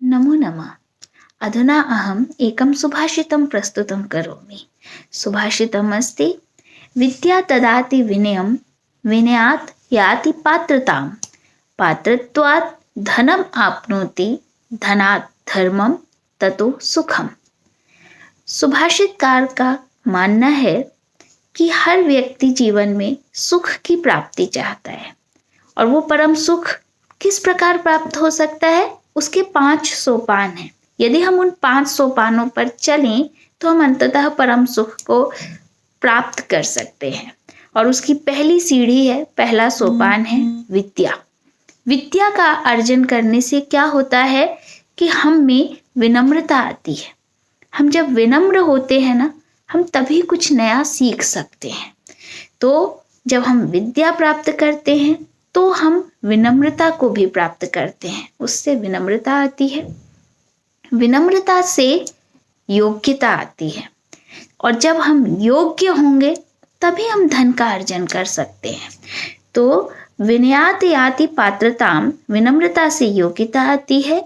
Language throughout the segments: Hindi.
नमो नमः। अधुना अहम् एकं सुभाषितं प्रस्तुतं करोमि। सुभाषितम् अस्ति, विद्या ददाति विनयं, विनयात् याति पात्रतां, पात्रत्वात् धनम् आप्नोति, धनात् धर्मं, ततो सुखम। सुभाषितकार का मानना है कि हर व्यक्ति जीवन में सुख की प्राप्ति चाहता है, और वो परम सुख किस प्रकार प्राप्त हो सकता है? उसके 5 सोपान हैं। यदि हम उन 5 सोपानों पर चलें तो हम अंततः परम सुख को प्राप्त कर सकते हैं। और उसकी पहली सीढ़ी है, पहला सोपान है विद्या। विद्या का अर्जन करने से क्या होता है कि हम में विनम्रता आती है। हम जब विनम्र होते हैं ना, हम तभी कुछ नया सीख सकते हैं। तो जब हम विद्या प्राप्त करते हैं तो हम विनम्रता को भी प्राप्त करते हैं, उससे विनम्रता आती है। विनम्रता से योग्यता आती है, और जब हम योग्य होंगे तभी हम धन का अर्जन कर सकते हैं। तो विनयात याति पात्रताम, विनम्रता से योग्यता आती है।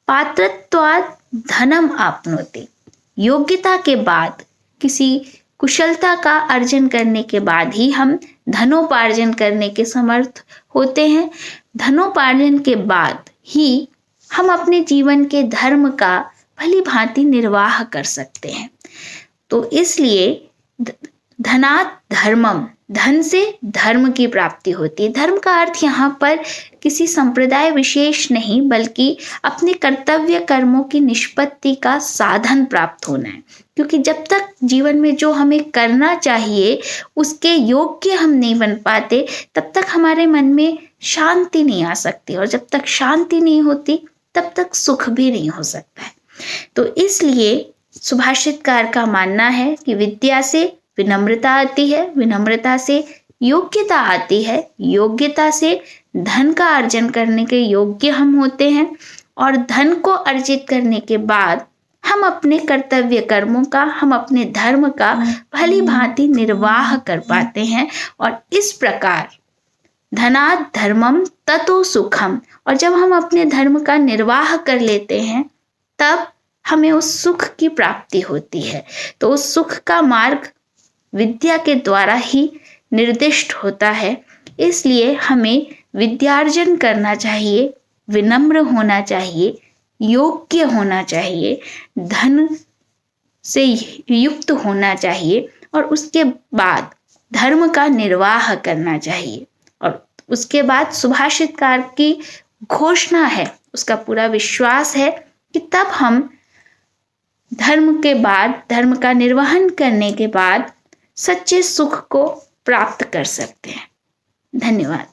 पात्रत्वात् धनम आपनोति, योग्यता के बाद, किसी कुशलता का अर्जन करने के बाद ही हम धनोपार्जन करने के समर्थ होते हैं। धनोपार्जन के बाद ही हम अपने जीवन के धर्म का भली भांति निर्वाह कर सकते हैं। तो इसलिए धनात् धर्मम, धन से धर्म की प्राप्ति होती है। धर्म का अर्थ यहाँ पर किसी संप्रदाय विशेष नहीं, बल्कि अपने कर्तव्य कर्मों की निष्पत्ति का साधन प्राप्त होना है। क्योंकि जब तक जीवन में जो हमें करना चाहिए उसके योग्य हम नहीं बन पाते, तब तक हमारे मन में शांति नहीं आ सकती, और जब तक शांति नहीं होती तब तक सुख भी नहीं हो सकता है। तो इसलिए सुभाषितकार का मानना है कि विद्या से विनम्रता आती है, विनम्रता से योग्यता आती है, योग्यता से धन का अर्जन करने के योग्य हम होते हैं, और धन को अर्जित करने के बाद हम अपने कर्तव्य कर्मों का, हम अपने धर्म का भली भांति निर्वाह कर पाते हैं। और इस प्रकार धनात् धर्मम ततो सुखम, और जब हम अपने धर्म का निर्वाह कर लेते हैं तब हमें उस सुख की प्राप्ति होती है। तो उस सुख का मार्ग विद्या के द्वारा ही निर्दिष्ट होता है। इसलिए हमें विद्यार्जन करना चाहिए, विनम्र होना चाहिए, योग्य होना चाहिए, धन से युक्त होना चाहिए, और उसके बाद धर्म का निर्वाह करना चाहिए। और उसके बाद सुभाषितकार की घोषणा है, उसका पूरा विश्वास है कि तब हम धर्म के बाद, धर्म का निर्वहन करने के बाद सच्चे सुख को प्राप्त कर सकते हैं। धन्यवाद।